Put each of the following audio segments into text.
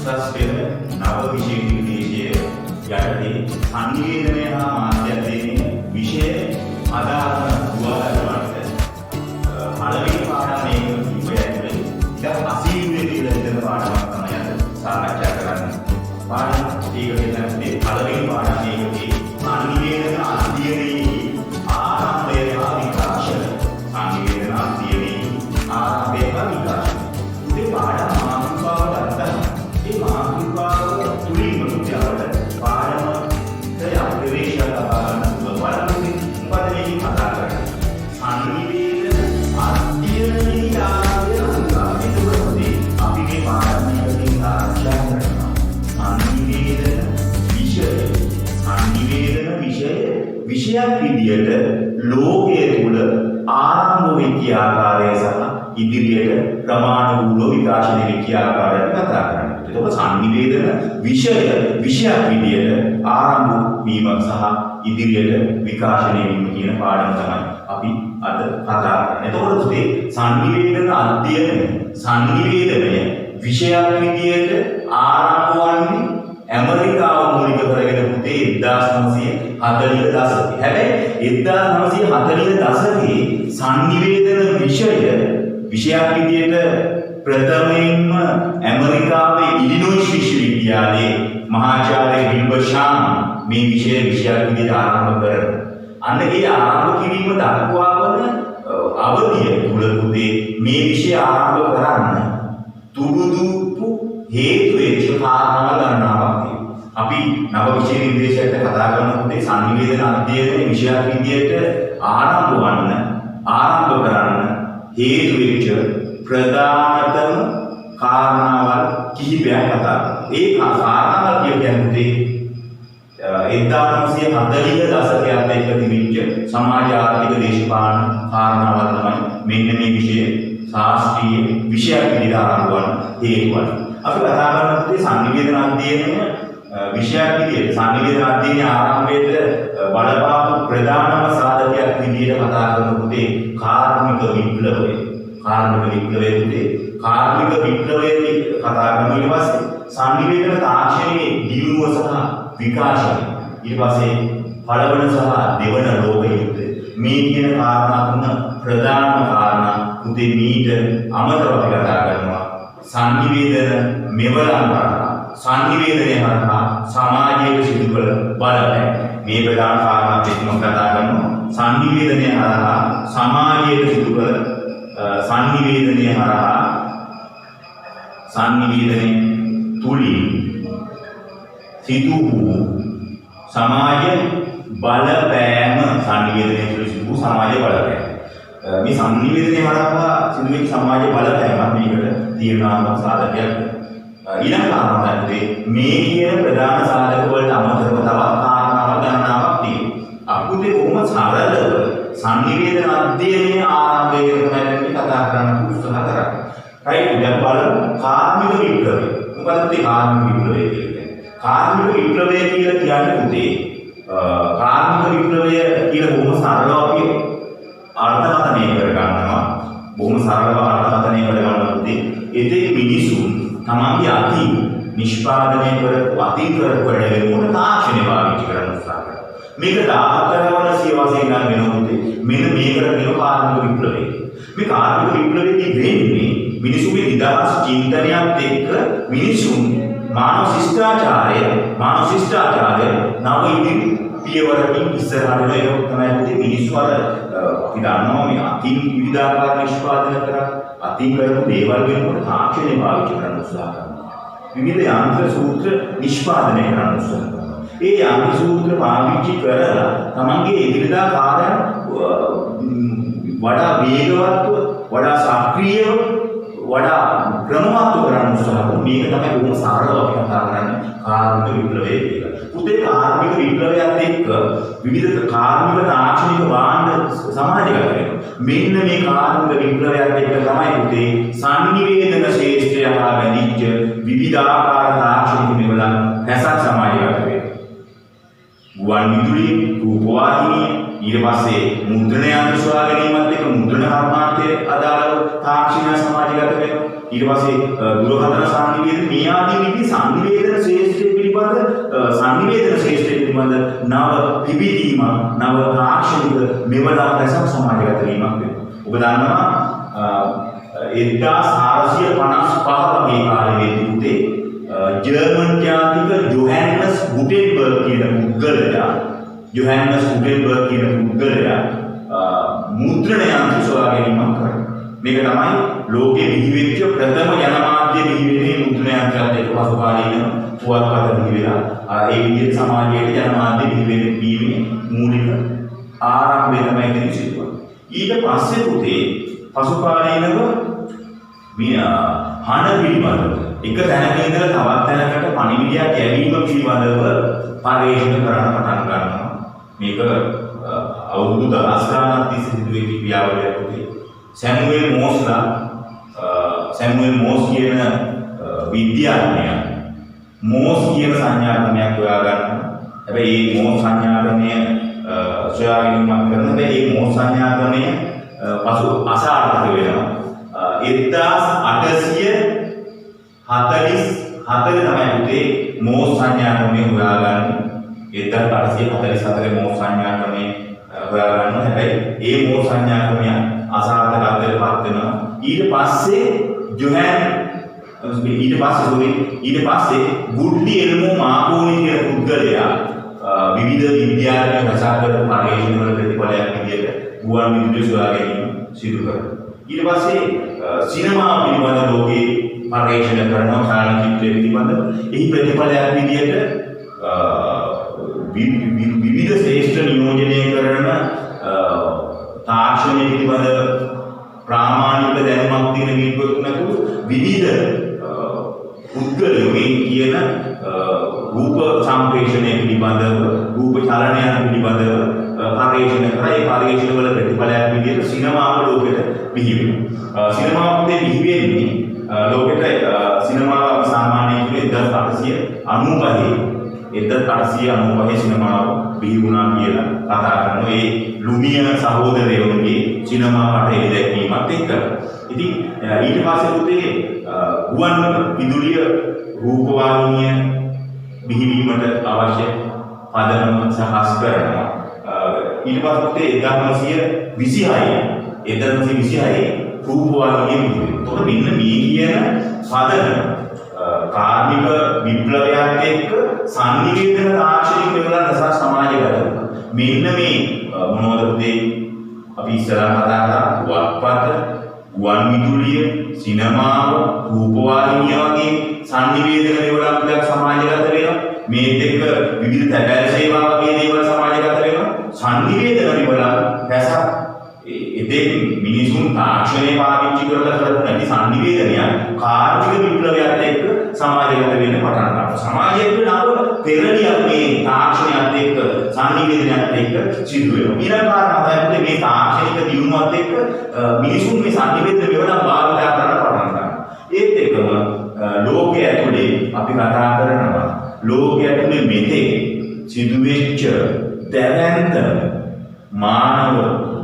උසස් පෙළ නව විෂය නිර්දේශය යටතේ සංනිවේදනය හා මාධ්‍යන්තයේ විෂය අදාළ දුරවලට පළවෙනි පාඩමේ ඉපැද්දෙන්නේ ඉතින් අසීරුවේ කියලා ඉඳන පාඩමක් තමයි අද සාකච්ඡා කරන්නේ. පාඩම ඒක කියන්නේ පළවෙනි පාඩමේදී සංනිවේදන අධ්‍යයනයේ ආරම්භය හා විකාශය. සංනිවේදන අධ්‍යයනයේ ආරම්භය හා විකාශය. මේ පාඩම මාතෘකාව ගන්න. ඒ මාතෘකාව තුලින්ම විද්‍යාවට පාඩමට ප්‍රවේශය ලබා ගන්න බලන්නේ උපදෙවි කතා කරන්නේ. සංනිවේදන අධ්‍යයනයේ ආරම්භය අනුගාමී අපි මේ පාඩමයේදී සාකච්ඡා කරනවා. සංනිවේදන විෂයක් විදියට ලෝකයේ තුල ආරම්භ වෙච්ච ආකාරය සහ ඉදිරියට ප්‍රමාණිකව විකාශනය වෙච්ච ආකාරය කතා කරනවා. එතකොට සංනිවේදන විෂයක් විදියට ආරම්භ වීම සහ ඉදිරියට විකාශනය වීම කියන පාඩම තමයි අපි අද කතා කරන්නේ. එතකොට මේ සංනිවේදන සංනිවේදනය විෂයක් විදියට ආරම්භ වන්නේ ඇමරිකාව මූලික කරගෙන පුතේ 1940 දශකයේ. හැබැයි 1940 දශකයේ සංනිවේදන විෂයක් විදියට ප්‍රථමයෙන්ම ඇමරිකාවේ ඉලිනොයිස් විශ්වවිද්‍යාලයේ මහාචාර්ය විල්බර් ෂාම් මේ විෂයක් විදියට ආරම්භ කරනවා. අන්න ඒ ආරම්භ කිරීම දක්වාවන අවධිය තුල පුතේ මේ විෂය ආරම්භ කරන්න තුබුදුපු හේතු වෙච්ච කාරණා ගණනාවක් තියෙනවා. අපි නව විෂය නිර්දේශයට කතා කරනකොට සංනිවේදන අධ්‍යයනයේ විෂයක් විදියට ආරම්භ කරන්න හේතු වෙච්ච ප්‍රධානතම කාරණාවල් කිහිපයක් කතා කරනවා. ඒ කාරණාවල් කියන්නේ 1940 දශකයත් එක්ක තිබිච්ච සමාජ ආර්ථික දේශපාලන කාරණාවල් තමයි මෙන්න මේ ශාස්ත්‍රීය විෂයක් විදිහට ආරම්භ වන හේතුවල. අපි කතා කරන්නේ සංනිවේදන අධ්‍යයනය විෂයක් විදිහට සංනිවේදන අධ්‍යයනයේ ආරම්භයට බලපාපු ප්‍රධානම සාධකයක් විදිහට කතා කරනකොට කාර්මික විප්ලවය. කාර්මික විප්ලවයේ කතා කරන ඊට පස්සේ සංනිවේදන තාක්ෂණයේ දියුණුව සහ විකාශය. ඊට පස්සේ පළවන සහ දෙවන ලෝක යුද්ධ. මේ කියන කාරණා තුන ප්‍රධානම කාරණා උදේ මීට අමතරව අපි කතා කරනවා. සංනිවේදන මෙවලම් කරනවා. සංනිවේදනය කරනවා සමාජයේ සිදු කළ බලපෑම. මේ ප්‍රධාන කාරණා දෙකම කතා කරනවා. සංනිවේදනය කරනවා සමාජයේ සිදු කළ සංනිවේදනය තුලින් සිදු වූ සමාජ බලපෑම. සංනිවේදනය තුළ සිදු වූ සමාජ බලපෑම. මේ සංනිවේදනය හරහා සිදුවෙච්ච සමාජ බලපෑමක් මේකට තීරණාත්මක සාධකයක්. ඊළඟ කාරණා තමයි මේ කියන ප්‍රධාන සාධක වලට අමතරව තවත් කාරණාවක් ගණනාවක් තියෙනවා. අපුතේ කොහොම සරලව සංනිවේදන අධ්‍යයනයේ ආරම්භය ගැන කතා කරන්න උත්සාහ කරා. right දැන් බලමු කාර්මික විප්ලවය. මොකද මේ කාර්මික විප්ලවය කියන්නේ? කාර්මික විප්ලවය කියලා කියන්නේ පුතේ කාර්මික විප්ලවය කියලා බොහොම සරලව අපි අර්ථකථනය කරගන්නවා. බොහොම සරලව අර්ථකථනය කරගන්නවා පුතේ. ඒතේ මිනිසුන් තමන්ගේ අතින් නිෂ්පාදනය කරපු අතින් කරපු වැඩ වෙනුවට තාක්ෂණය භාවිත කරන්න උත්සාහ කරනවා. මේක 14 වන සියවසේ ඉඳන් වෙනකොට මෙන්න මේකට කියන කාර්මික විප්ලවය. මේ කාර්මික විප්ලවයේදී වෙන්නේ මිනිසුන්ගේ නිදහස් චින්තනයත් එක්ක මිනිසුන් මානව ශිෂ්ටාචාරය නව ඉදිරි පියවරකින් ඉස්සරහට ඒක තමයි මිනිස්සු අර අපි දන්නවා මේ අතින් විවිධාකාර නිෂ්පාදනය කරා අතින් කරපු දේවල් වෙනකොට තාක්ෂණය පාවිච්චි කරන්න උත්සාහ කරනවා. විවිධ යන්ත්‍ර සූත්‍ර නිෂ්පාදනය කරන්න උත්සාහ කරනවා. ඒ යන්ත්‍ර සූත්‍ර පාවිච්චි කරලා තමන්ගේ එදිනදා කාර්යයන් වඩා වේගවත්ව, වඩා සක්‍රියව, වඩා ක්‍රමවත්ව කරන්න උත්සාහ කරනවා. මේක තමයි බොහොම සරලව අපි කතා කරන්නේ කාර්මික විප්ලවය කියලා. උදේ කාර්මික විප්ලවයත් එක්ක විවිධ කාර්මික තාක්ෂණික භාණ්ඩ සමාජගත වෙනවා. මෙන්න මේ කාර්මික විප්ලවයත් එක්ක තමයි උදේ සංනිවේදන ශේෂ්ත්‍රය හා බැඳිච්ච විවිධාකාර තාක්ෂණික මෙවලම් රැසක් සමාජගත වෙනවා. ගුවන් විදුලි, රූපවාහිනිය, ඊට පස්සේ මුද්‍රණ යන්ත්‍ර සොයා ගැනීමත් එක්ක මුද්‍රණ කර්මාන්තයේ අදාළව තාක්ෂණික සමාජගත වෙනවා. ඊට පස්සේ දුරකථන සංනිවේදන මේ ආදී විදිහේ සංනිවේදන ශ්‍රේෂ්ඨය පිළිබඳ නව පිබිදීම නව තාක්ෂණික මෙවලම් රැසක් සමාජගත වීමක් වෙනවා. ඔබ දන්නවා 1455 වගේ කාලෙදී උදේ ජර්මන් ජාතික ජොහානස් ගුටෙන්බර්ග් කියන පුද්ගලයා මුද්‍රණ යන්ත්‍ර සොයා ගැනීමක් කරා. මේක තමයි ලෝකයේ බිහිවෙච්ච ප්‍රථම ජනමාධ්‍ය බිහිවෙන්නේ මුද්‍රණ යන්ත්‍රයත් එක්ක පසු කාලීන පුවත්පත බිහි වෙලා ඒ විදිහට සමාජයේ ජනමාධ්‍ය බිහිවීමේ මූලික ආරම්භය තමයි ඉතින් සිදුවන්නේ. ඊට පස්සේ පුතේ පසු කාලීනව මේ හන පිළිබඳව එක තැනක ඉඳලා තවත් තැනකට පණිවිඩයක් යැවීම පිළිබඳව පරීක්ෂණ කරන්න පටන් ගන්නවා. මේක අවුරුදු 10 ගණනක් තිස්සේ සිදුවෙච්ච ක්‍රියාවලියක් පුතේ. සැමුවෙල් මෝස් කියන විද්‍යාඥයා මෝස් කියන සංඥාක්‍රමයක් හොයා ගන්නවා. හැබැයි මේ මෝස් සංඥාක්‍රමය සොයා ගැනීමක් කරන හැබැයි මේ මෝස් සංඥාක්‍රමය පසු අසාර්ථක වෙනවා. 1844 තමයි පුතේ මෝස් සංඥාක්‍රමය හොයාගන්නේ. 1844 මෝස් සංඥාක්‍රමය හොයාගන්නවා. හැබැයි ඒ මෝස් සංඥාක්‍රමය අසාර්ථකත්වයට පත් වෙනවා. ඊට පස්සේ ගුඩ්ලි එල්මෝ මාකෝනි කියන පුද්ගලයා විවිධ විද්‍යාත්මක රසායන පරීක්ෂණ වල ප්‍රතිඵලයක් විදිහට ගුවන් විදුලිය සොයා ගැනීම සිදු කරනවා. ඊට පස්සේ සිනමා පිළිබඳ ලෝකේ පරීක්ෂණ කරනවා. චලනචිත්‍රය පිළිබඳ එහි ප්‍රතිඵලයක් විදිහට විවිධ ශ්‍රේෂ්ඨ නියෝජනය කරන තාක්ෂණය පිළිබඳ ප්‍රාමාණික දැනුමක් තියෙන විද්වතුන්තු විවිධ පුද්ගලයෝ මේ කියන රූප සම්ප්‍රේෂණය පිළිබඳව රූප චලනයන් පිළිබඳව පරීක්ෂණ කරලා ඒ පරීක්ෂණ වල ප්‍රතිඵලයක් විදිහට සිනමාව ලෝකෙට බිහි වෙනවා. සිනමාවේ බිහි වෙන්නේ ලෝකෙට සිනමාව සාමාන්‍යයෙන් 1895 සිනමාව බිහි වුණා කියලා කතා කරනවා. ඒ ලුමියර් සහෝදරයෝගේ සිනමා පටය දැක්වීමත් එක්ක. ඉතින් ඊට පස්සේ පුතේ ගුවන් විදුලිය රූපවාහිනිය බිහිවීමට අවශ්‍ය පදනම සකස් කරනවා. ඊට පස්සේ පුතේ 1926 රූපවාහිනිය බිහි වෙනවා. එතකොට මෙන්න මේ කියන පදනම කාර්මික විප්ලවයත් එක්ක සංනිවේදන තාක්ෂණික මෙවලම් රස සමාජගත වෙනවා. මෙන්න මේ මොනවද පුතේ අපි ඉස්සරහ කතා කරා පුවත්පත, ගුවන් විදුලිය, සිනමාව, රූපවාහිනිය වගේ සංනිවේදන මෙවලම් ටිකක් සමාජගත වෙනවා. මේත් එක්ක විවිධ තැපැල් සේවා වගේ දේවල් සමාජගත වෙනවා. සංනිවේදන මෙවලම් රසක් එතෙන් මිනිසුන් තාක්ෂණය පාවිච්චි කරලා කරපු නැති සංනිවේදනයක් කාර්මික විප්ලවයත් එක්ක සමාජගත වෙන්න පටන් ගන්නවා. සමාජයේ නව පෙරලියක් මේ තාක්ෂණයත් එක්ක සංනිවේදනයත් එක්ක සිදු වෙනවා. ඊළඟ කාරණා තමයි මේ තාක්ෂණික දියුණුවත් එක්ක මිනිසුන් මේ සංනිවේදන මෙවලම් භාවිත කරන්න පටන් ගන්නවා. ඒත් එක්කම ලෝකයේ ඇතුලේ අපි කතා කරනවා ලෝකයේ ඇතුලේ මෙතෙක් සිදුවෙච්ච දැවැන්ත මානව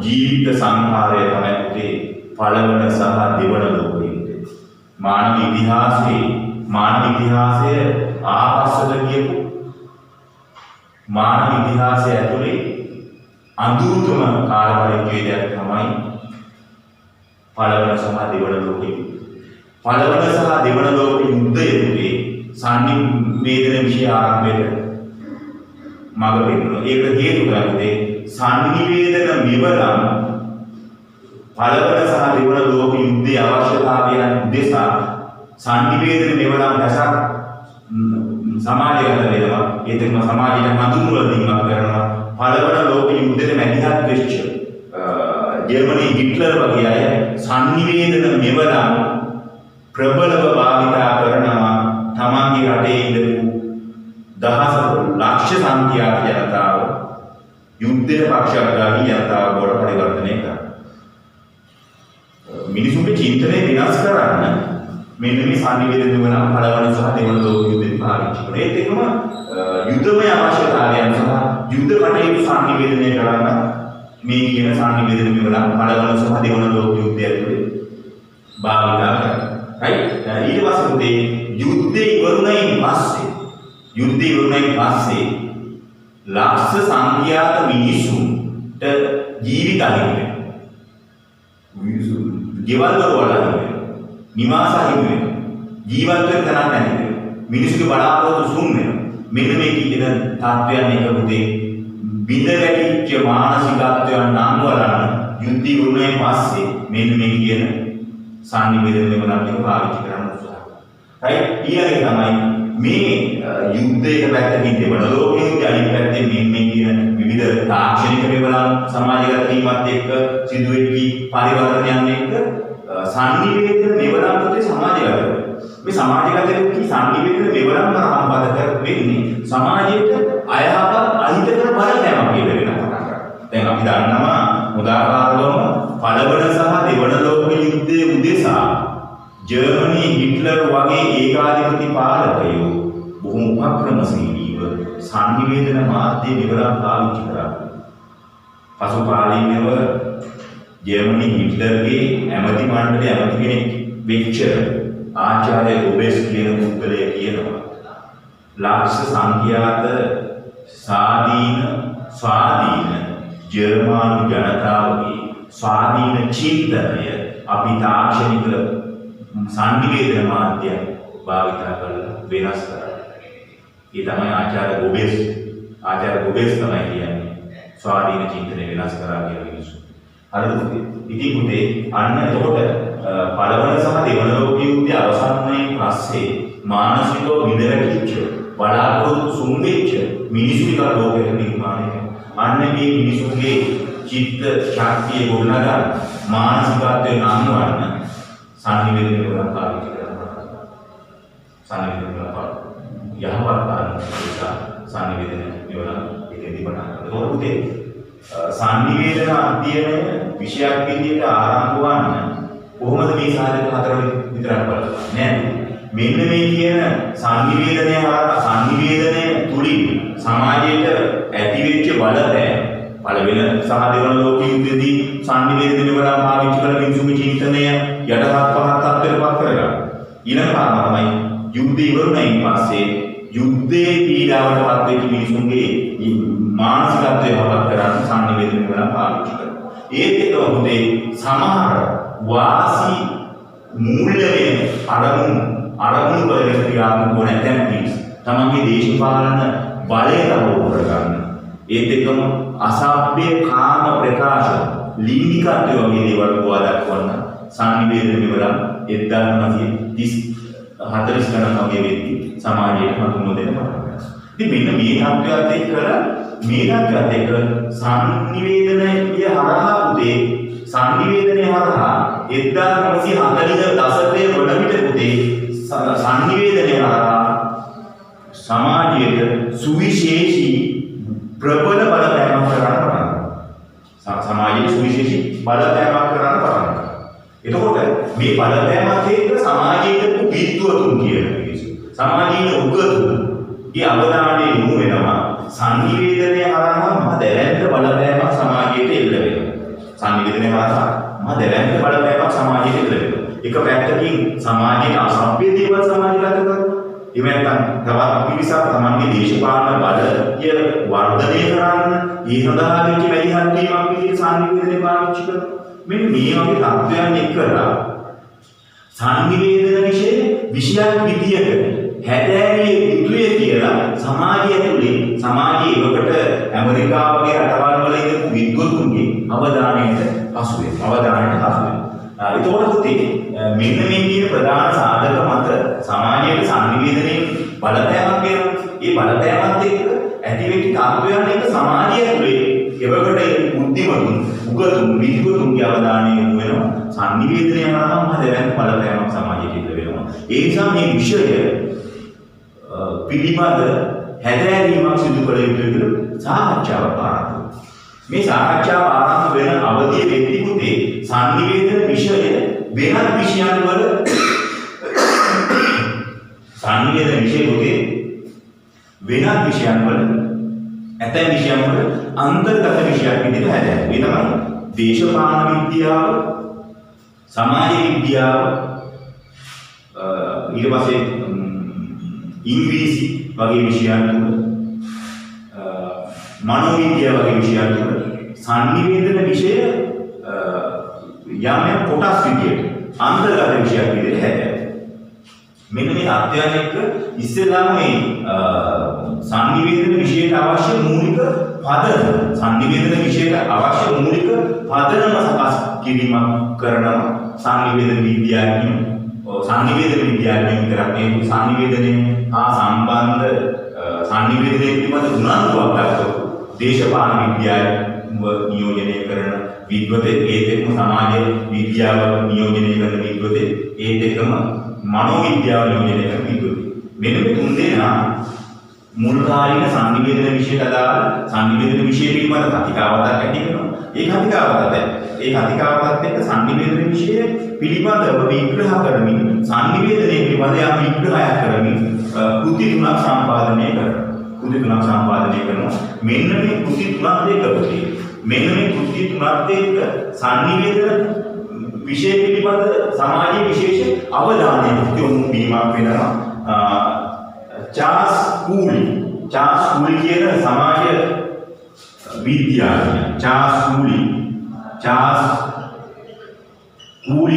ජීවිත සංඛාරය තමයි පුතේ පළවන සහ දෙවන ලෝක යුද්ධය. මානව ඉතිහාසය ආපස්සට කියපු මානව ඉතිහාසය ඇතුලේ අඳුරුතම කාල පරිච්ඡේදයක් තමයි පළවන සහ දෙවන ලෝක යුද්ධය. පළවන සහ දෙවන ලෝක යුද්ධයේ සංනිවේදන විෂය ආරම්භයට මඟ පෙන්වනවා. ඒකට හේතු කරන්නේ සංනිවේදන මෙවලම් පළවන සහ දෙවන ලෝක යුද්ධයේ අවශ්‍යතාවයන් උදෙසා සංනිවේදන මෙවලම් රසක් සමාජගත වෙනවා. ඒකම සමාජයට හඳුන්වලා දීමක් කරනවා. පළවන ලෝක යුද්ධයේ මැදිහත් වෙච්ච ජර්මනි හිට්ලර් වගේ අය සංනිවේදන මෙවලම් ප්‍රබලව භාවිතා කරනවා. තමන්ගේ රටේ ඉඳපු දහස් ලක්ෂ සංඛ්‍යාත ජනතාව යුද්ධයේ පක්ෂග්‍රාහී ජනතාව බවට පරිවර්තනය කරනවා. මිනිසුන්ගේ චින්තනය විනාශ කරන්න මෙන්න මේ සංනිවේදන වන පළවන සහ දෙවන ලෝක යුද්ධෙදි පාවිච්චි කරනවා. ඒත් එක්කම යුද්ධමය අවශ්‍යතාවයන් සහ යුද්ධ කටයුතු සංනිවේදනය කරන්න මේ කියන සංනිවේදන මෙවලම් පළවන සහ දෙවන ලෝක යුද්ධය ඇතුලේ භාවිතා කරනවා. right? ඊට පස්සේ පුතේ යුද්ධේ ඉවරුණයින් පස්සේ ලක්ෂ සංඛ්‍යාත මිනිසුන්ට ජීවිත අහිමි වෙනවා. ගෙවල් දොරවල් අහිමි වෙනවා. නිවාස අහිමි වෙනවා. ජීවත් වෙන්න තැනක් නැති වෙනවා. මිනිස්සුගේ බලාපොරොත්තු සුන් වෙනවා. මෙන්න මේ කියන තත්ත්වයන් එක පුතේ බිඳ වැටිච්ච මානසිකත්වයන් නම් වලන යුද්ධ ඉවරුණයින් පස්සේ මෙන්න මේ කියන සංනිවේදන මෙවලම් ටික පාවිච්චි කරන්න උත්සාහ කරනවා. right? ඊළඟට තමයි මේ යුද්ධයක පැත්තකින් දෙවන ලෝක යුද්ධය අනිත් පැත්තේ මේ කියන විවිධ තාක්ෂණික මෙවලම් සමාජගත වීමත් එක්ක සිදුවෙච්ච පරිවර්තනයන් එක්ක සංනිවේදන මෙවලම් පුතේ සමාජගත වෙනවා. මේ සමාජගත වෙච්ච සංනිවේදන මෙවලම් ආරම්භ වෙන්නේ සමාජයට අයහපත් අහිතකර බලපෑමක් කියලා වෙනවා. දැන් අපි දන්නවා උදාහරණවම පළවන සහ දෙවන ලෝක යුද්ධයේ උදෙසා ජර්මනි හිට්ලර් වගේ ඒකාධිපති පාලකයෝ බොහොම උපක්‍රමශීලීව සංනිවේදන මාධ්‍ය මෙවලම් පාවිච්චි කරා. පසුකාලීනව ජර්මනි හිට්ලර්ගේ ඇමති මණ්ඩලයේ ඇමති කෙනෙක් වෙච්ච ආචාර්ය ගෝබෙස් කියන පුද්ගලයා කියනවා ලක්ෂ සංඛ්‍යාත ස්වාධීන ජර්මන් ජනතාවගේ ස්වාධීන චින්තනය අපි තාක්ෂණික සංනිවේදන මාධ්‍ය භාවිතා කරලා වෙනස් කරා. ඒ තමයි ආචාර්ය ගෝබෙස් තමයි කියන්නේ ස්වාධීන චින්තනය වෙනස් කරා කියන මිනිස්සු. හරිද? ඉතින් පුතේ අන්න එතකොට පළවන සහ දෙවන ලෝක යුද්ධය අවසන් වුණායින් පස්සේ මානසිකව විඳවැටිච්ච බලාපොරොත්තු සුන් වෙච්ච මිනිසු ටික ලෝකෙට නිර්මාණය වෙනවා. අන්න මේ මිනිසුන්ගේ චිත්ත ශක්තිය ගොඩනගා මානසිකත්වයේ නම්වන්න සංනිවේදනය වල පාවිච්චි කරනවා. සංනිවේදනය වල යහපත් කාරණා නිසා සංනිවේදනය වල ඉතිරි පටන් ගන්නවා. ඒකෝටේ සංනිවේදන අධ්‍යයනය විෂයක් විදිහට ආරම්භ වන්න කොහොමද මේ සාධක හතර විතරක් බලන්නේ නෑ. මෙන්න මේ කියන සංනිවේදනය තුලින් සමාජයට ඇතිවෙච්ච බලපෑම පළවෙනි සහ දෙවන ලෝක යුද්ධයේදී සංනිවේදනය වල පාවිච්චි කළ මිනිසුන්ගේ චින්තනය යටහත් පහත් තත්ත්වයකට පත් කරගන්න. ඊළඟ කාරණා තමයි යුද්ධය ඉවරුණයින් පස්සේ යුද්ධයේ පීඩාවට පත් වෙච්ච මිනිසුන්ගේ මානසිකත්වය හපත් කරන්න සංනිවේදනය වල පාවිච්චි කරනවා. ඒත් ඒක උදේ සමහර වාසි මූල්‍යයෙන් අරමුණු වලින් ක්‍රියාත්මක වන ඇතැම් මිනිස් තමන්ගේ දේශපාලන බලය තහවුරු කරගන්න. ඒත් එක්කම අසභ්‍ය කාම ප්‍රකාශ ලිංගිකත්වය වගේ දේවල් ගොඩ දක්වන්න සංනිවේදනය වල 1940 ගණන් වගේ වෙද්දී සමාජයට හඳුන්වන දෙන්න පටන් ගන්නවා. ඉතින් මෙන්න මේ තත්ත්වයත් එක්ක සංනිවේදනය හරහා පුතේ සංනිවේදනය හරහා 1940 දශකයේ වන විට පුතේ සංනිවේදනය හරහා සමාජයට සුවිශේෂී ප්‍රබල බලපෑමක් කරන්න පටන් ගන්නවා. සමාජයේ සුවිශේෂී බලපෑමක් කරන්න පටන් ගන්නවා. එතකොට මේ බලපෑමත් එක්ක සමාජයේ විද්වතුන් කියන මිනිස්සු සමාජයේ උගතුන්ගේ අවධානය යොමු වෙනවා සංනිවේදනය හරහා මහ දැවැන්ත බලපෑමක් සමාජයට එල්ල වෙනවා. සංනිවේදනය හරහා මහ දැවැන්ත බලපෑමක් සමාජයට එල්ල වෙනවා. එක පැත්තකින් සමාජයේ අසභ්‍ය දේවල් සමාජගත කරනවා. එහෙම නැත්නම් තවත් පිරිසක් තමන්ගේ දේශපාලන බලය වර්ධනය කරන්න ඒ සඳහා වෙච්ච වැඩිහත් වීමක් විදිහට සංනිවේදනය පාවිච්චි කරනවා. මෙන්න මේ වගේ තත්ත්වයන් එක්කලා සංනිවේදන විෂයක් විදියට හැදෑරිය යුතුය කියලා සමාජය ඇතුලේ සමාජයේ එවකට ඇමරිකාව වගේ රටවල් වල ඉඳපු විද්වතුන්ගේ අවධානයට හසු වෙනවා. ඒතකොට පුතේ මෙන්න මේ කියන ප්‍රධාන සාධක මත සමාජයේ සංනිවේදනයේ බලපෑමක් වෙනවා. ඒ බලපෑමත් එක්ක ඇතිවෙච්ච තත්ත්වයන් එක්ක සමාජය ඇතුලේ එවකට බුද්ධිමතුන් උගතුන් විද්වතුන්ගේ අවධානය යොමු වෙනවා. සංනිවේදනය හරහා මහ දැවැන්ත බලපෑමක් සමාජයට ඉද වෙනවා. ඒ නිසා මේ විෂය පිළිබඳ හැදෑරීමක් සිදු කළ යුතුයි කියලා සාකච්ඡාවක් ආරම්භ වෙනවා. මේ සාකච්ඡාව ආරම්භ වෙන අවධිය වෙද්දී පුතේ සංනිවේදන විෂය වෙනත් විෂයන් වල සංනිවේදන විෂය පුතේ වෙනත් විෂයන් වල ඇතැම් විෂයන් වල අන්තර්ගත විෂයක් විදිහට හැදෙනවා. ඒ තමයි දේශපාලන විද්‍යාව, සමාජ විද්‍යාව, ඊට පස්සේ ඉංග්‍රීසි වගේ විෂයන් තුල, මනෝවිද්‍යාව වගේ විෂයන් තුල සංනිවේදන විෂය යම් කොටස් විදියට අන්තර්ගත විෂයක් විදිහට හැදෙනවා. මෙන්න මේ අධ්‍යයනයක ඉස්සෙල්ලාම මේ සංනිවේදන විෂයට අවශ්‍ය මූලික පදනම, සංනිවේදන විෂයට අවශ්‍ය මූලික පදනම සකස් කිරීමක් කරනවා සංනිවේදන විද්‍යාඥයෝ. සංනිවේදන විද්‍යාඥයෝ විතරක් නෙවෙයි, සංනිවේදනයේ හා සම්බන්ධ සංනිවේදනයේ පිළිබඳ උනන්දුවක් දක්වපු දේශපාලන විද්‍යාව නියෝජනය කරන විද්වතෙක්, ඒත් එක්කම සමාජ විද්‍යාව නියෝජනය කරන විද්වතෙක්, ඒත් එක්කම මනෝවිද්‍යාව නියෝජනය කරන විද්වතෙක්. මෙන්න මේ තුන් දෙනා මුල් කාලීන සංනිවේදන විෂයට අදාළ සංනිවේදන විෂය පිළිබඳ කතිකාවතක් ඇති වෙනවා. ඒ කතිකාවතත් එක්ක සංනිවේදන විෂය පිළිබඳව විග්‍රහ කරමින් සංනිවේදනයේ පිළිබඳ යම් විග්‍රහයක් කරමින් කෘති තුනක් සම්පාදනය කරනවා. මෙන්න මේ කෘති තුනක් දෙකපොතේ මෙන්න මේ කෘති තුනත් එක්ක සංනිවේදන විෂය පිළිබඳ සමාජයේ විශේෂ අවධානයක් යොමු වීමක් වෙනවා. චාස් කූලි කියන සමාජ විද්‍යාඥයා, චාස් කූලි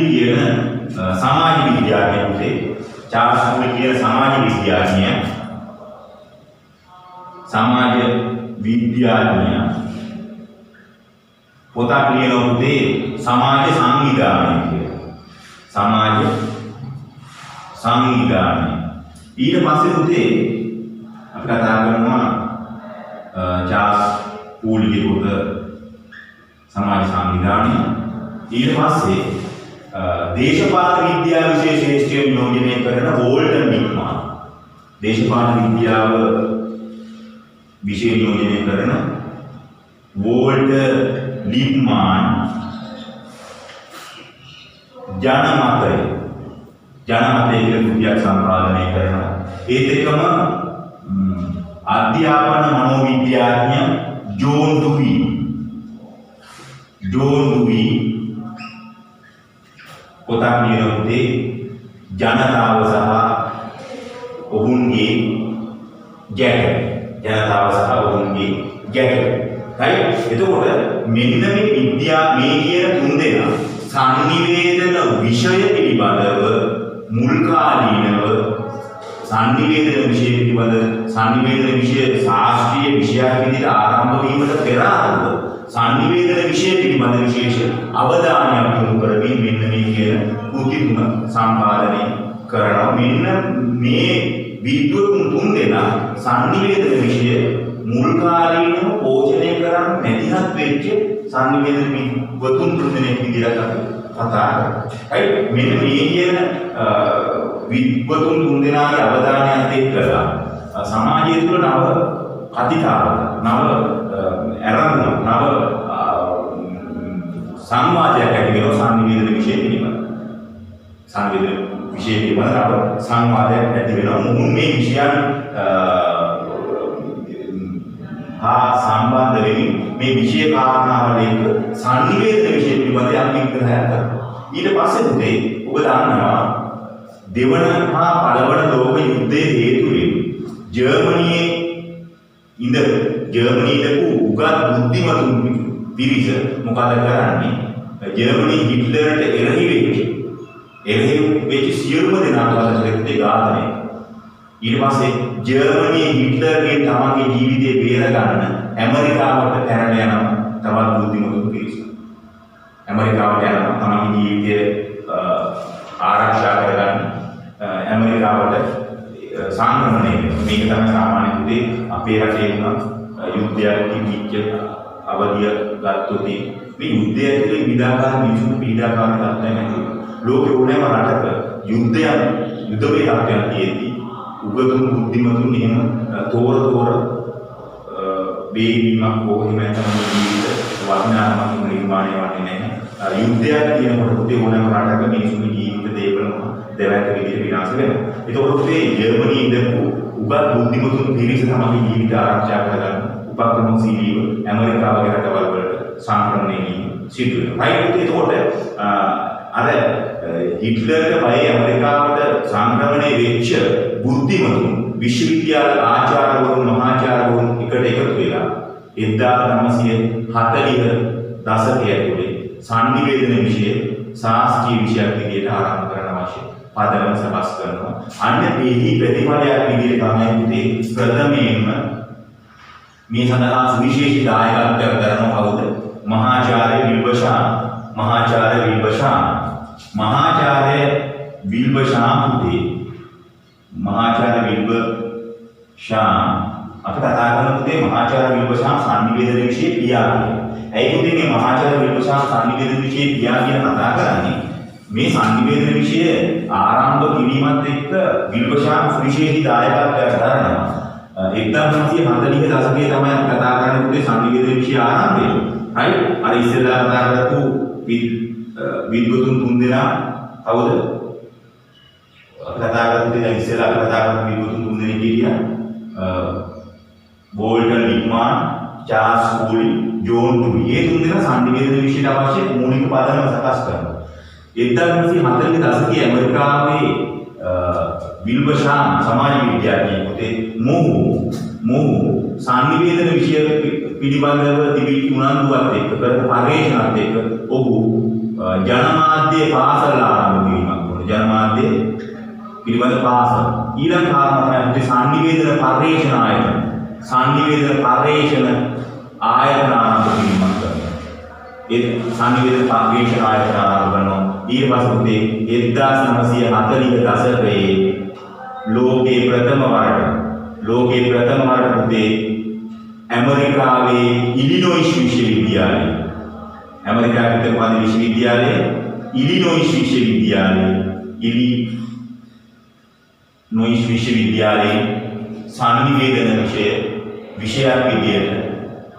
කියන සමාජ විද්‍යාඥයා පොතක් ලියනොත් සමාජ සංවිධානය කියලා. සමාජ සංවිධානය. ඊට පස්සේ උදේ අපි කතා කරනවා චාස් කූලිගේ පොත සමාජ සංවිධානය. ඊට පස්සේ දේශපාලන විද්‍යාව විෂය ශ්‍රේෂ්ඨය නියෝජනය කරන වෝල්ටර් ලිප්මාන්. දේශපාලන විද්‍යාව විෂය නියෝජනය කරන වෝල්ටර් ලිප්මාන් ජනමතය කියලා කෘතියක් සම්පාදනය කරනවා. ඒත් එක්කම අධ්‍යාපන මනෝවිද්‍යාඥ ජෝන් ඩුවී පොතක් ලියනොත් ජනතාව සහ ඔවුන්ගේ ගැටලු. එතකොට මෙන්න මේ කියන තුන් දෙනා සංනිවේදන විෂය පිළිබඳව මුල් කාලීනව සංනිවේදන විෂය ශාස්ත්‍රීය විෂයක් විදිහට ආරම්භ වීමට පෙර ආතුව සංනිවේදන විෂය පිළිබඳ විශේෂ අවධානයක් යොමු කරමින් මෙන්න මේ කියන කෘති තුන සම්පාදනය කරනවා. මෙන්න මේ විද්වතුන් තුන් දෙනා සංනිවේදන විෂය මුල් කාලීනව පෝෂණය කරන් මැදිහත් වෙච්ච සංනිවේදන විද්වතුන් තුන් දෙනෙක් විදිහට අපි කතා කරනවා. මෙන්න මේ කියන විද්වතුන් තුන් දෙනාගේ අවධානයත් එක්කලා සමාජය තුළ නව කතිකාවත, නව ඇරමුණ, නව සංවාදයක් ඇති වෙනවා සංනිවේදන විෂය පිළිබඳ. සංනිවේදන විෂය පිළිබඳ නව සංවාදයක් ඇති වෙනවා. මුන් මේ විෂයන් හා සම්බන්ධ වෙමින් මේ විෂය කාරණාවල එක්ක සංනිවේදන විෂය පිළිබඳ යම් විග්‍රහයක් කරනවා. ඊට පස්සේ උදේ ඔබ දන්නවා දෙවන හා පළවන ලෝක යුද්ධයේ හේතුවෙන් ජර්මනියේ ඉඳපු උගත් බුද්ධිමතුන් පිරිස මොකද කරන්නේ? ජර්මනි හිට්ලර්ට එරෙහි වෙච්ච සියලුම දෙනා වලට ඝාතනය. ඊට පස්සේ ජර්මනියේ හිට්ලර්ගේ තමන්ගේ ජීවිතය බේරගන්න ඇමරිකාවට පැනලා යනවා තවත් බුද්ධිමතුන් පිරිස. ඇමරිකාවට යනවා තමන්ගේ ජීවිතය ආරක්ෂා කරගන්න ඇමරිකාවට සංක්‍රමණය වෙනවා. මේක තමයි සාමාන්‍ය පුතේ අපේ රටේ වුණා යුද්ධයක් තිබිච්ච අවධිය ගත්තොත් මේ යුද්ධය ඇතුලේ විවිධාකාර මිනිසුන් පීඩාකාරී තත්ත්වයන් ඇති වෙනවා. ලෝකේ ඕනෑම රටක යුද්ධ වේලාවක් තියෙද්දි උගතුන් බුද්ධිමතුන් එහෙම තෝර බේරීමක් කොහොම නැත්නම් ජීවිත වටිනාකමක් නිර්මාණය වෙන්නේ නැහැ. යුද්ධයක් කියනකොට පුතේ ඕනෑම රටක මිනිසුන්ගේ ජීවිත දේවල් දෙවැන්ත විදිහට විනාශ වෙනවා. ඒකෝට පුතේ ජර්මනියේ ඉඳපු උගත් බුද්ධිමතුන් පිරිස තමයි ජීවිත ආරක්ෂා කරගන්න උපක්‍රමශීලීව ඇමරිකාව වගේ රටවල් වලට සංක්‍රමණය වීම සිදු වෙනවා. රයිට්. එතකොට අර හිට්ලර්ගේ බය ඇමරිකාවට සංක්‍රමණය වෙච්ච බුද්ධිමතුන් විශ්වවිද්‍යාල ආචාර්යවරුන් මහාචාර්යවරුන් එකට එකතු වෙලා 1940 දශකයේ ඇතුලේ සංනිවේදන විෂය ශාස්ත්‍රීය විෂයක් විදිහට ආරම්භ කරන්න අවශ්‍ය පදනම සකස් කරනවා. අන්න මේහි ප්‍රතිඵලයක් විදිහට තමයි පුතේ ප්‍රථමයෙන්ම මේ සඳහා සුවිශේෂී දායකත්වයක් දරන කවුද? මහාචාර්ය විල්බෂාම්. මහාචාර්ය විල්බෂාම් පුතේ මහාචාර්ය විල්බෂාම් අපි කතා කරන පුතේ මහාචාර්ය විල්බෂාම් සංනිවේදන විෂය පියා කියන. ඇයි පුතේ මේ මහාචාර්ය විල්බෂාම් සංනිවේදන විෂය පියා කියන කතා කරන්නේ? මේ සංනිවේදන විෂය ආරම්භ කිරීමත් එක්ක විල්බෂාම් සුවිශේෂී දායකත්වයක් දරනවා. 1940 දශකයේ තමයි අපි කතා කරන්නේ පුතේ සංනිවේදන විෂය ආරම්භය. right? අර ඉස්සෙල්ලා කතා කරපු විද්වතුන් තුන්දෙනා කවුද? අපි කතා කරපු දැන් ඉස්සෙල්ලා අපි කතා කරපු විද්වතුන් තුන්දෙනෙක් කියනවා. බෝල්ටන් ලික්මාන්, චාල්ස් කූලි, ජෝන් ඩුයි. මේ තුන්දෙනා සංනිවේදන විෂයට අවශ්‍ය මූලික පදනම සකස් කරනවා. 1940 දශකයේ ඇමරිකාවේ විල්බෂාම් සමාජ විද්‍යාඥයෙකු පුතේ මොහු සංනිවේදන විෂය පිළිබඳව තිබිච්ච උනන්දුවත් එක්ක කරපු පරිශ්‍රණත් එක්ක ඔහු ජනමාධ්‍ය පාසල ආරම්භ කිරීමක් වුණා. ජනමාධ්‍ය පිළිබඳ පාසල. ඊළඟ කාරණා තමයි සංනිවේදන පරිශ්‍රණ ආයතන. සංනිවේදන පරිශ්‍රණ ආයතන ආරම්භ කිරීමක් කරනවා. ඒ සංනිවේදන පරිශ්‍රණ ආයතන ආරම්භ කරනවා. ඊට පස්සේ 1940 දශකයේ ලෝකේ ප්‍රථම වරට පුතේ ඇමරිකාවේ ඉලිනොයිස් විශ්වවිද්‍යාලය ඇමරිකාවේ ප්‍රථම විශ්වවිද්‍යාලය ඉලිනොයිස් විශ්වවිද්‍යාලයේ සංනිවේදන විෂයක් විදියට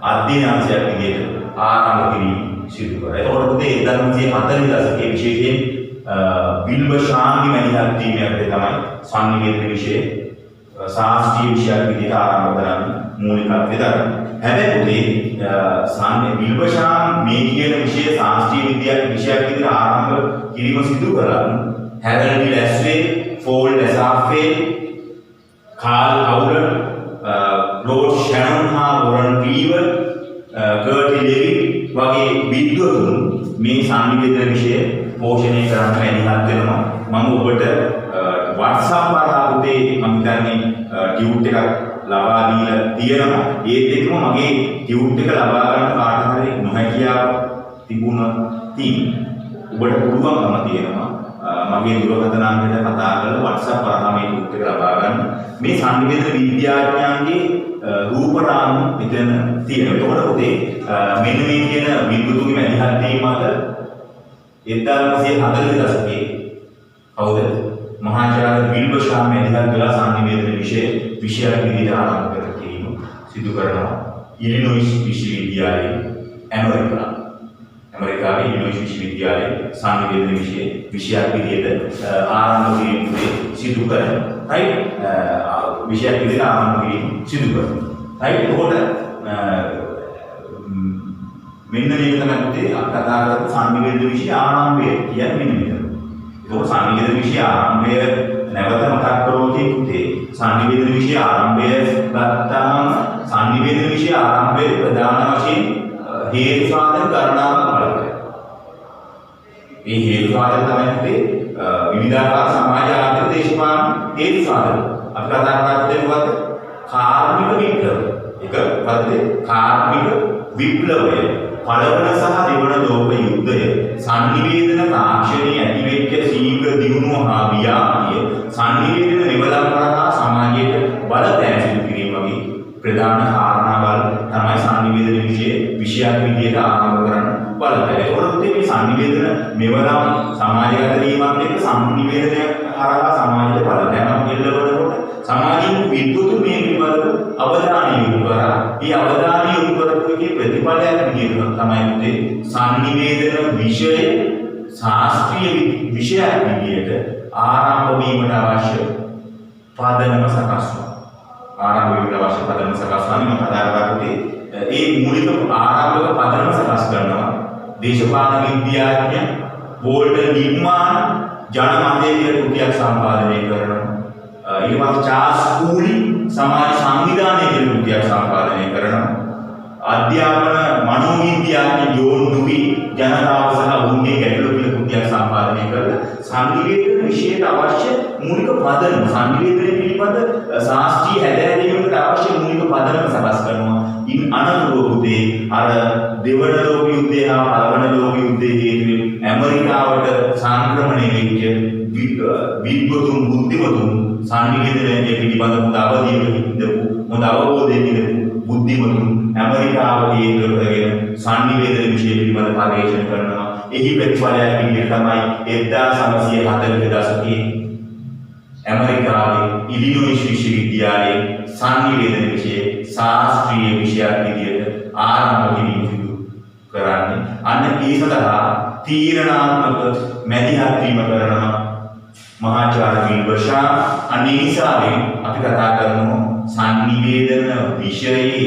අධ්‍යයනාංශයක් විදියට ආරම්භ කිරීම සිදු කරා. ඒකෝට පුතේ 1940 දශකයේ විශේෂයෙන් විල්බෂාම්ගේ මැදිහත් වීමෙන් තමයි සංනිවේදන විෂය ශාස්ත්‍රීය විෂයක් විදිහට ආරම්භ කරන්නේ මූලිකත්වය දරන. හැබැයි පුතේ විල්බෂාම් මේ කියන විෂය ශාස්ත්‍රීය විෂයක් විදිහට ආරම්භ කිරීම සිදු කරලා හැරල්ඩ් ලැස්වේ, ෆෝල් ඩෙසාෆේ, කාල් හවුලර්, ලෝඩ් ෂැනොන් හා වොරන් ක්ලීවර්, කර්ටි ලෙවින් වගේ විද්වතුන් මේ සංනිවේදන විෂය පෝෂණය කරන්න මැදිහත් වෙනවා. මම ඔබට WhatsApp වරාපුතේ මම හිතන්නේ ටියුට් එකක් ලබා දීලා තියෙනවා. ඒත් එක්කම මගේ ටියුට් එක ලබා ගන්න කාට හරි නොහැකියාව තිබුණොත් ඔබට පුළුවන්කම තියෙනවා මගේ දුරකථන අංකයට කතා කරලා WhatsApp වරහා මේ ටියුට් එක ලබා ගන්න. මේ සංනිවේදන විද්‍යාඥයන්ගේ රූපරාමු මෙතන තියෙනවා. ඒකවල පුතේ මෙන්න මේ කියන විද්වතුන්ගේ මැදිහත් වීම අතර 1940 දශකයේ කවුද? මහාචාර්ය විල්බෂාම් මැදිහත් වෙලා සංනිවේදන විෂයක් විදිහට ආරම්භ කර කිරීම සිදු කරනවා. ඉලිනොයිස් විශ්වවිද්‍යාලයේ ඇමරිකාවේ ඉලිනොයිස් විශ්වවිද්‍යාලයේ සංනිවේදන විෂයක් විදිහට ආරම්භ කිරීම සිදු කරනවා. right? විෂයක් විදිහට ආරම්භ කිරීම සිදු කරනවා. right? එතකොට මෙන්න මේක තමයි පුතේ අපි කතා කරපු සංනිවේදන විෂය ආරම්භය කියන්නේ මෙන්න මේක. ඒක සංනිවේදන විෂය ආරම්භය නැවත මතක් කරගොත් පුතේ සංනිවේදන විෂය ආරම්භය ගත්තාම සංනිවේදන විෂය ආරම්භයේ ප්‍රධාන වශයෙන් හේතු සාධක ගණනාවක් බලනවා. මේ හේතු සාධක තමයි පුතේ විවිධාකාර සමාජ ආර්ථික දේශපාලන හේතු සාධක. අපි කතා කරන්නේ මොකද්ද? කාර්මික විප්ලවය. ඒක පරිදි කාර්මික විප්ලවය පළවන සහ දෙවන ලෝක යුද්ධය සංනිවේදන තාක්ෂණයේ ඇතිවෙච්ච ශීඝ්‍ර දියුණුව හා ව්‍යාප්තිය සංනිවේදන නිවලම් කරා සමාජයට බලපෑම් සිදු කිරීම වගේ ප්‍රධාන කාරණාවල් තමයි සංනිවේදන විෂයක් විදිහට ආරම්භ කරන්න බලපෑම. ඒකවලුත් මේ සංනිවේදන මෙවලම් සමාජගත වීමත් එක්ක සංනිවේදනය කරා සමාජයට බලපෑමක් එල්ලවනකොට සමාජීය විද්වතුන් මේ පිළිබඳව අවධානය යොමු කරා. මේ අවධානය යොමු කරපු එකේ ප්‍රතිඵලයක් විදිහට තමයි මේ සංනිවේදන විෂය ශාස්ත්‍රීය විෂයක් විදිහට ආරම්භ වීමට අවශ්‍ය පදනම සකස් වුණා. ආරම්භක අවශ්‍ය පදනම සකස් කරනවා. මම කතා කරන්නේ ඒ මූලික ආරම්භක පදනම සකස් කරනවා. දේශපාලන විද්‍යාඥ වෝල්ටර් ලිප්මාන් ජනමතය කියන කෘතියක් සම්පාදනය කරනවා. ඊට පස්සේ චාල්ස් කූලි සමාජ සංවිධානය කියන කෘතියක් සම්පාදනය කරනවා. අධ්‍යාපන මනෝවිද්‍යාඥ ජෝන් ඩුවි ජනතාව සහ ඔවුන්ගේ ගැටලු කියන කෘතියක් සම්පාදනය කරලා සංනිවේදන විෂයට අවශ්‍ය මූලික පදනම සංනිවේදනය පිළිබඳ ශාස්ත්‍රීය හැදෑරීමකට අවශ්‍ය මූලික පදනම සකස් කරනවා. ඉන් අනතුරුව පුතේ අර දෙවන ලෝක යුද්ධය හා පළවන ලෝක යුද්ධයේ හේතුවෙන් ඇමරිකාවට සංක්‍රමණය වෙච්ච විද්වතුන් බුද්ධිමතුන් සංනිවේදනය පිළිබඳ හොඳ අවධියකින් ඉඳපු හොඳ අවබෝධයකින් ඉඳපු බුද්ධිමතුන් ඇමරිකාව කේන්ද්‍ර කරගෙන සංනිවේදන විෂය පිළිබඳ පරීක්ෂණ කරනවා. එහි ප්‍රතිඵලයක් විදිහට තමයි 1940 දශකයේ ඇමරිකාවේ ඉලිනොයිස් විශ්වවිද්‍යාලයේ සංනිවේදන විෂය ශාස්ත්‍රීය විෂයක් විදිහට ආරම්භ කිරීම සිදු කරන්නේ. අන්න ඒ සඳහා තීරණාත්මක මැදිහත් වීම කරනවා මහාචාර්ය විල්බර් ෂා. අනේ නිසාවෙන් අපි කතා කරනවා සංනිවේදන විෂයේ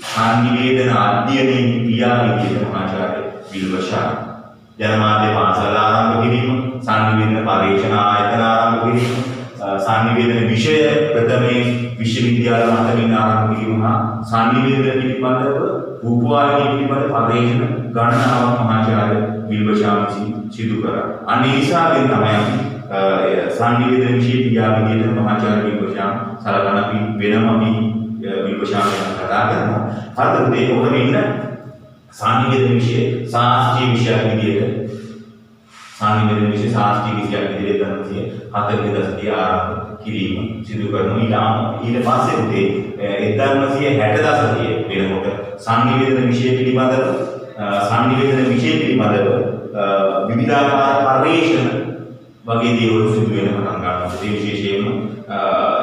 සංනිවේදන අධ්‍යයනයේ පියා විදිහට මහාචාර්ය විල්බර් ෂා. ජනමාධ්‍ය පාසල් ආරම්භ කිරීම, සංනිවේදන පරීක්ෂණ ආයතන ආරම්භ කිරීම, සංනිවේදන විෂය ප්‍රථමයෙන් විශ්වවිද්‍යාල මට්ටමින් ආරම්භ කිරීම හා සංනිවේදන පිළිබඳව රූපවාහිනිය පිළිබඳ පරීක්ෂණ ගණනාවක් මහාචාර්ය විල්බර් ෂා සිදු කරා. අනේ නිසාවෙන් තමයි සංනිවේදන විෂය පියා විදිහට මහාචාර්ය විල්බර් ෂා සලකන අපි වෙනම අපි විල්බර් ෂා ගැන කතා කරනවා. හරිද? ඒක උඩ ඉන්න සංනිවේදන විෂය ශාස්ත්‍රීය විෂයක් විදිහට සංනිවේදන විෂය ශාස්ත්‍රීය විෂයක් විදිහට 1940 දශකයේ ආරම්භ කිරීම සිදු කරනවා. ඊට පස්සේ උදේ 1960 දශකයේ වෙනකොට සංනිවේදන විෂය පිළිබඳව විවිධාකාර පරීක්ෂණ වගේ දේවල් සිදු වෙන පටන් ගන්නවා. ඒ විශේෂයෙන්ම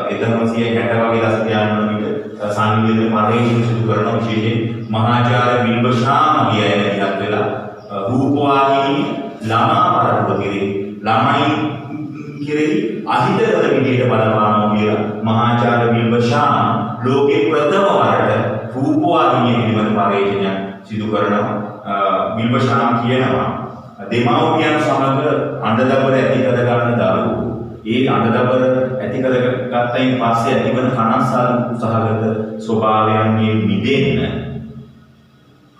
1960 වගේ දශකයන් වන විට සංනිවේදන පරීක්ෂණ සිදු කරන විශේෂයෙන් මහාචාර්ය විල්බර් ෂා මගේ අය ඉහත් වෙලා රූපවාහිනී ළමා පරපුර කෙරෙහි ළමයි කෙරෙහි අහිතකර විදිහට බලපානවා කියලා මහාචාර්ය විල්බර් ෂා ලෝකේ ප්‍රථම වරට රූපවාහිනිය පිළිබඳ පරීක්ෂණයක් සිදු කරනවා. විල්බර් ෂා කියනවා දෙමව්පියන් සමග අඬදබර ඇති කර ගන්න දරුවෝ ඒ අඬදබර ඇති කරගත්තයින් පස්සේ ඇතිවන කනස්සල්ු සහගත ස්වභාවයන්ගෙන් මිදෙන්න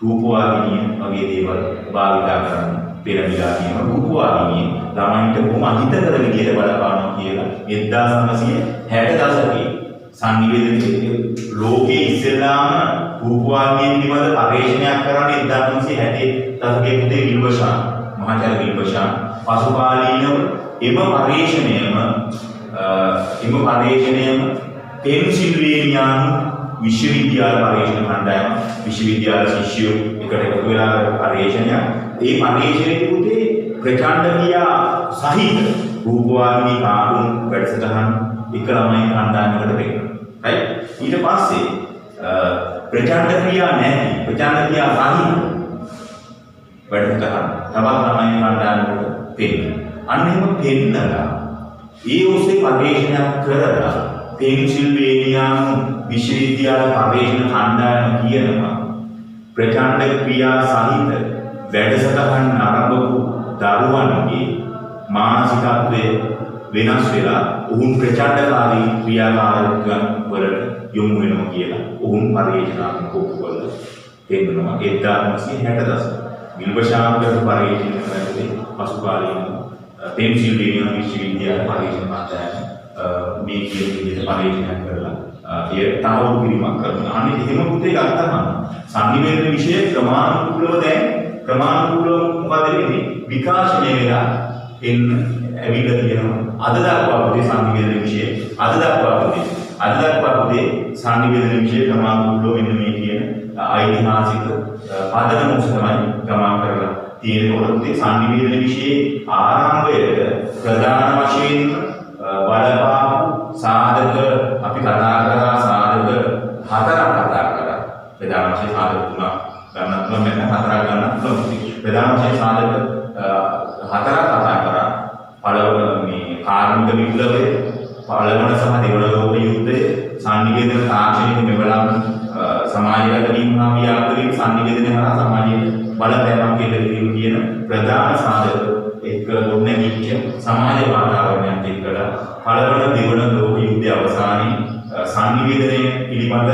රූපවාහිනිය වගේ දේවල් භාවිතා කරන්න පෙරමිලා කියන රූපවාහිනිය ළමයින්ට කොහොම අහිතකර විදියට බලපානවා කියලා 1960 දශකයේ සංනිවේදනයේ ලෝකයේ ඉස්සෙල්ලාම රූපවාහිනිය පිළිබඳ පරීක්ෂණයක් කරන්නේ 1960 දශකයේ පුතේ විල්බර් ෂා මහාචාර්ය විල්බර් ෂා පසුකාලීනව එම පරීක්ෂණයම පෙන්සිල්වේනියානු විශ්වවිද්‍යාල පරීක්ෂණ කණ්ඩායම විශ්වවිද්‍යාල ශිෂ්‍යයෝ එකට එකතු වෙලා පරීක්ෂණයක්. ඒ පරීක්ෂණයේ පුතේ ප්‍රචණ්ඩ ක්‍රියා සහිත රූපවාහිනී කාටුන් වැඩසටහන් එක ළමයි කණ්ඩායමකට දෙන්නවා. right? ඊට පස්සේ ප්‍රචණ්ඩ ක්‍රියා නැති ප්‍රචණ්ඩ ක්‍රියා සහිත වැඩසටහන් තවත් ළමයි කණ්ඩායමකට දෙන්නවා. අන්න එහෙම පෙන්නලා ඒ ඔස්සේ පරීක්ෂණයක් කරලා පෙන්සිල්වේනියානු විශ්වවිද්‍යාල පරීක්ෂණ කණ්ඩායම කියනවා ප්‍රචණ්ඩ ක්‍රියා සහිත වැඩසටහන් ආරම්භපු දරුවන්ගේ මානසිකත්වය වෙනස් වෙලා ඔවුන් ප්‍රචණ්ඩකාරී ක්‍රියාකාරීත්වයන් වලට යොමු වෙනවා කියලා ඔවුන් පරීක්ෂණාත්මක උපකරණ පෙන්නනවා. 1960 දශකයේ විල්බර් ෂා පරීක්ෂණ කරද්දී පසුකාලීන පෙන්සිල්වේනියා විශ්වවිද්‍යාල පරීක්ෂණ කණ්ඩායම මේ කියන විදිහට පරීක්ෂණයක් කරලා ඒ තහවුරු කිරීමක් කරනවා. අනේ එහෙම පුතේ ගත්තම සංනිවේදන විෂය ක්‍රමානුකූලව මොකද වෙන්නේ? විකාශනය වෙලා ඇවිල්ලා තියෙනවා. අද දක්වා පුතේ සංනිවේදන විෂය අද දක්වා පුතේ සංනිවේදන විෂය ක්‍රමානුකූලව මෙන්න මේ කියන ඓතිහාසික පදනම උසමයි ගමන් කරලා තියෙනකොට පුතේ සංනිවේදන විෂයේ ආරම්භයට ප්‍රධාන වශයෙන් බලපාපු සාධක අපි කතා කරා සාධක හතරක් කතා කරා. ප්‍රධාන වශයෙන් සාධක තුනක් ගන්න පුළුවන් නැත්නම් හතරක් ගන්න පුළුවන්. ප්‍රධාන වශයෙන් සාධක හතරක් කතා කරා. පළවෙනි මේ කාර්මික විප්ලවය, පළවන සහ දෙවන ලෝක යුද්ධය, සංනිවේදන තියෙන ප්‍රධාන සාධක එක්ක ගොඩනැගිච්ච සමාජ වාතාවරණයත් එක්කලා පළවන දෙවන ලෝක යුද්ධය අවසානයේ සංනිවේදනය පිළිබඳ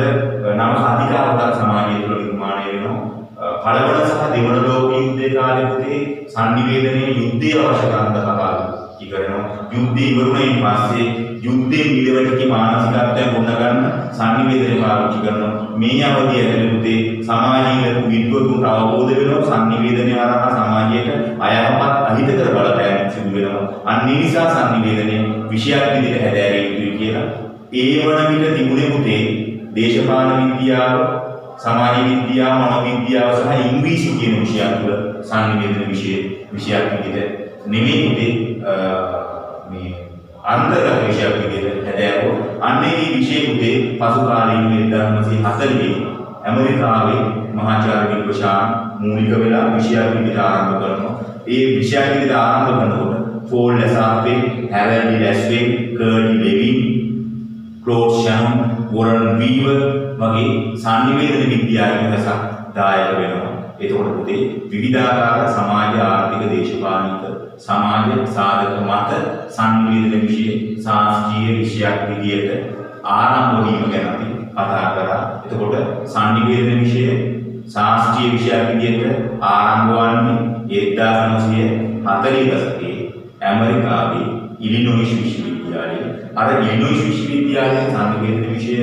නව කතිකාවතක් සමාජය තුළ නිර්මාණය වෙනවා. පළවන සහ දෙවන ලෝක යුද්ධයේ කාලෙකදී සංනිවේදනයේ යුද්ධයේ අවශ්‍යතාවය කතාවි කරනවා. යුද්ධය ඉවරුණයින් පස්සේ යුද්ධයෙන් මිදෙවටකි මානසිකත්වය ගොඩනගන්න සංනිවේදනය පාවිච්චි කරනවා. මේ අවධිය ඇතුළතදී සමාජීය විද්වතුන්ට අවබෝධ වෙනවා සංනිවේදනය හරහා සමාජයට අයහපත් අහිතකර බලපෑම් සිදු වෙනවා. අන්න ඒ නිසා සංනිවේදනය විෂයක් විදිහට හැදෑරිය යුතුයි කියලා ඒ වන විට තිබුණේ පුතේ දේශපාලන විද්‍යාව, සමාජ විද්‍යාව, මනෝවිද්‍යාව සහ ඉංග්‍රීසි කියන විෂයන් තුළ සංනිවේදන විෂයක් විදිහට නෙමෙයි පුතේ මේ අන්තර්ගත විෂයක් විදිහට හැදෑරුවා. අන්න ඒ විෂය පුතේ පසු කාලීන 1940 ඇමරිකාවේ මහාචාර්ය වික්‍රෂාන් මූලික වෙලා විෂයක් විදිහට ආරම්භ කරනවා. ඒ විෂයක් විදිහට ආරම්භ කරනකොට ෆෝල් ලැසාප්පේ, හැරල්ඩ් ලැස්වේ, කර්ටි ලෙවින්, ක්ලෝඩ් ෂැනොන්, වොරන් වීවර් වගේ සංනිවේදන විද්‍යාඥයන්ට දායක වෙනවා. එතකොට පුතේ විවිධාකාර සමාජ ආර්ථික දේශපාලනික සමාජ සාධක මත සංනිවේදන විෂය ශාස්ත්‍රීය විෂයක් විදියට ආරම්භ වීම ගැන අපි කතා කරා. එතකොට සංනිවේදන විෂය ශාස්ත්‍රීය විෂයක් විදියට ආරම්භ වන්නේ 1940 දශකයේ ඇමරිකාවේ ඉලිනොයිස් විශ්වවිද්‍යාලයේ. අර ඉලිනොයිස් විශ්වවිද්‍යාලයේ සංනිවේදන විෂය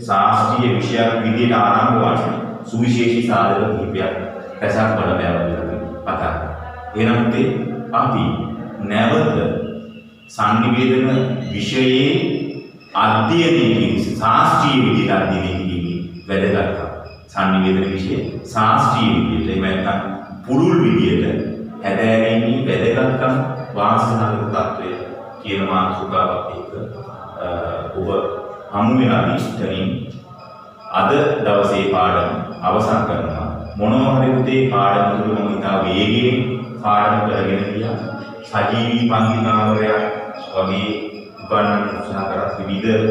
ශාස්ත්‍රීය විෂයක් විදියට ආරම්භ වන්නේ සුවිශේෂී සාධක කිහිපයක් රැසක් බලපෑමක් කතා. එනම් අපි නැවත සංනිවේදන විෂයේ අධ්‍යයනය කිරීම ශාස්ත්‍රීය විදිහට අධ්‍යයනය කිරීමේ වැදගත්කම. සංනිවේදන විෂය ශාස්ත්‍රීය විදිහට එහෙම නැත්නම් පුළුල් විදිහට හැදෑරීමේ වැදගත්කම වාසනාවක තත්වය කියන මාතෘකාවත් එක්ක ඔබ හමු වෙන අනිෂ්ඨරින් අද දවසේ පාඩම අවසන් කරනවා. මොනවා හරි පුතේ පාඩම තුළ මම ඉතා වේගයෙන් පාඩම කරගෙන ගියා. සජීවී පන්තිනාවරයක් වගේ උගන්වන්න උත්සාහ කරත් විවිධ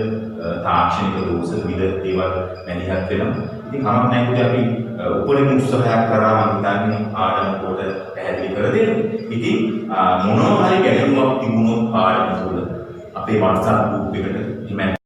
තාක්ෂණික දෝෂ විවිධ දේවල් මැදිහත් වෙනවා. ඉතින් කමක් නැහැ පුතේ අපි උපරිම උත්සාහයක් කරා මම හිතන්නේ පාඩම කොට පැහැදිලි කර දෙන්න. ඉතින් මොනවා හරි ගැටලුවක් තිබුණොත් පාඩම තුළ අපේ WhatsApp group එකට